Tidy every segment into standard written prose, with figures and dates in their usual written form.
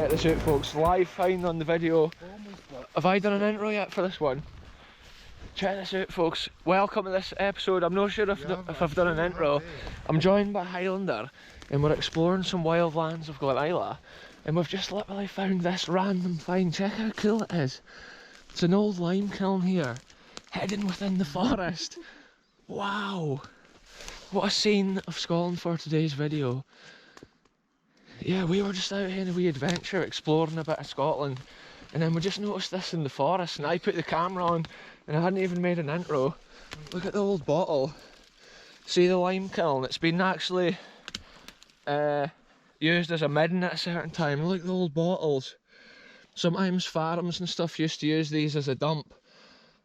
Check this out, folks. Live find on the video. Have I done an intro yet for this one? Check this out, folks. Welcome to this episode. I'm not sure if I've done an intro. I'm joined by Highlander and we're exploring some wild lands of Glen and we've just literally found this random find. Check how cool it is. It's an old lime kiln here, hidden within the forest. Wow! What a scene of Scotland for today's video. Yeah, we were just out here on a wee adventure exploring a bit of Scotland and then we just noticed this in the forest and I put the camera on and I hadn't even made an intro. Look at the old bottle. See the lime kiln? It's been actually used as a midden at a certain time. Look at the old bottles. Sometimes farms and stuff used to use these as a dump.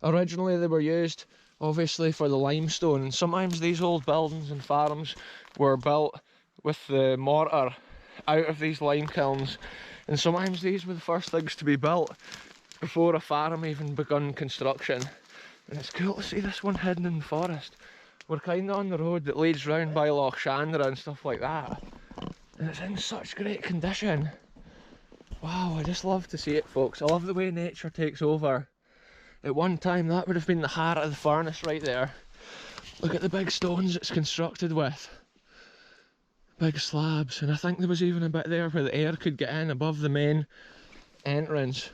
Originally they were used obviously for the limestone, and sometimes these old buildings and farms were built with the mortar out of these lime kilns, and sometimes these were the first things to be built before a farm even begun construction. And it's cool to see this one hidden in the forest. We're kind of on the road that leads round by Loch Chandra and stuff like that, and it's in such great condition. Wow, I just love to see it, folks. I love the way nature takes over. At one time that would have been the heart of the furnace right there. Look at the big stones it's constructed with. Big slabs, and I think there was even a bit there where the air could get in above the main entrance.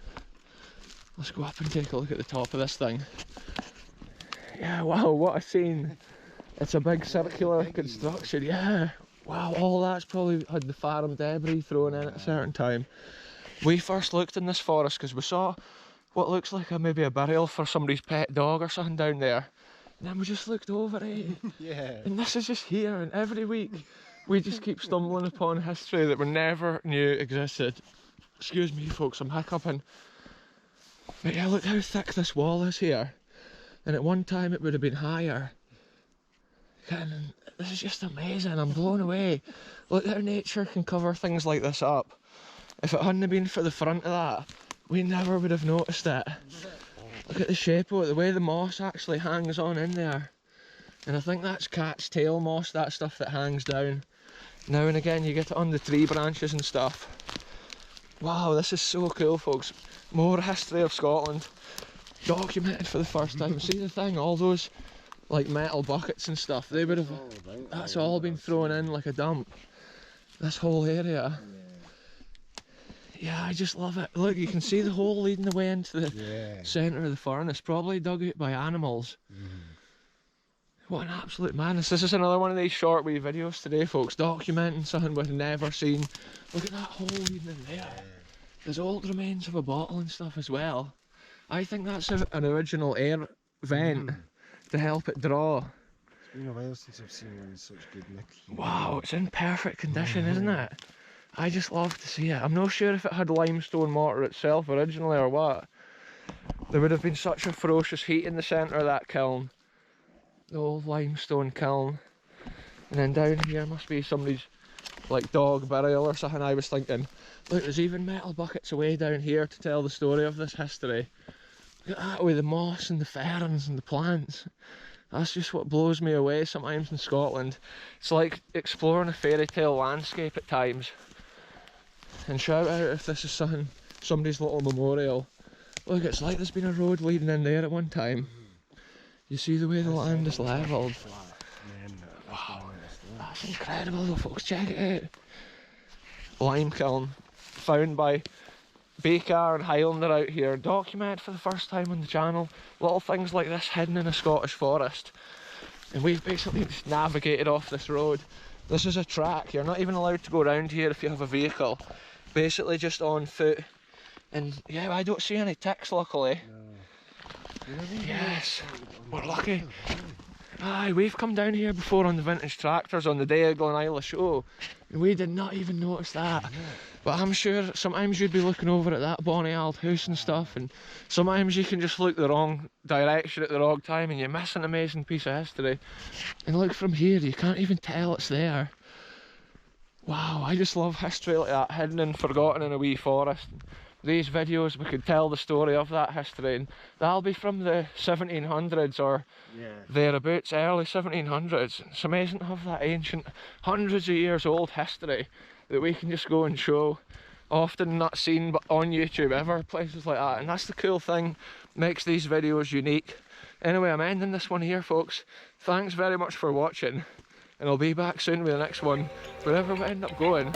Let's go up and take a look at the top of this thing. Yeah, wow, what a scene. It's a big circular construction, yeah. Wow, all that's probably had the farm debris thrown in at a certain time. We first looked in this forest because we saw what looks like maybe a burial for somebody's pet dog or something down there. And then we just looked over it. Yeah. And this is just here, and every week we just keep stumbling upon history that we never knew existed. Excuse me, folks, I'm hiccuping. But yeah, look how thick this wall is here. And at one time it would have been higher. And this is just amazing, I'm blown away. Look how nature can cover things like this up. If it hadn't been for the front of that, we never would have noticed it. Look at the shape of it, the way the moss actually hangs on in there. And I think that's cat's tail moss, that stuff that hangs down. Now and again you get it on the tree branches and stuff. Wow, this is so cool, folks. More history of Scotland documented for the first time. See the thing, all those like metal buckets and stuff, they would have, that's all been thrown in like a dump. This whole area. Yeah, I just love it. Look, you can see the hole leading the way into the centre of the furnace, probably dug out by animals. What an absolute madness. This is another one of these short wee videos today, folks, documenting something we've never seen. Look at that hole leading in there. There's old remains of a bottle and stuff as well. I think that's an original air vent to help it draw. It's been a while since I've seen one in such good nick. Wow, it's in perfect condition, isn't it? I just love to see it. I'm not sure if it had limestone mortar itself originally or what. There would have been such a ferocious heat in the centre of that kiln. The old limestone kiln. And then down here must be somebody's like dog burial or something, I was thinking. Look, there's even metal buckets away down here to tell the story of this history. Look at that with the moss and the ferns and the plants. That's just what blows me away sometimes in Scotland. It's like exploring a fairy tale landscape at times. And shout out if this is somebody's little memorial. Look, it's like there's been a road leading in there at one time. You see the way the land is levelled. Wow, that's incredible though, folks, check it out. Lime kiln, found by Baker and Highlander out here, documented for the first time on the channel. Little things like this hidden in a Scottish forest. And we've basically just navigated off this road. This is a track, you're not even allowed to go around here if you have a vehicle. Basically just on foot. And yeah, I don't see any ticks luckily. No. Yes, we're lucky. Aye, we've come down here before on the vintage tractors on the day of Glen show. And we did not even notice that. But I'm sure sometimes you'd be looking over at that bonny old house and stuff, and sometimes you can just look the wrong direction at the wrong time and you miss an amazing piece of history. And look, from here you can't even tell it's there. Wow, I just love history like that, hidden and forgotten in a wee forest. These videos, we could tell the story of that history, and that'll be from the 1700s or thereabouts, early 1700s. It's amazing to have that ancient, hundreds of years old history that we can just go and show often not seen but on YouTube ever, places like that. And that's the cool thing, makes these videos unique. Anyway, I'm ending this one here, folks. Thanks very much for watching, and I'll be back soon with the next one, wherever we end up going.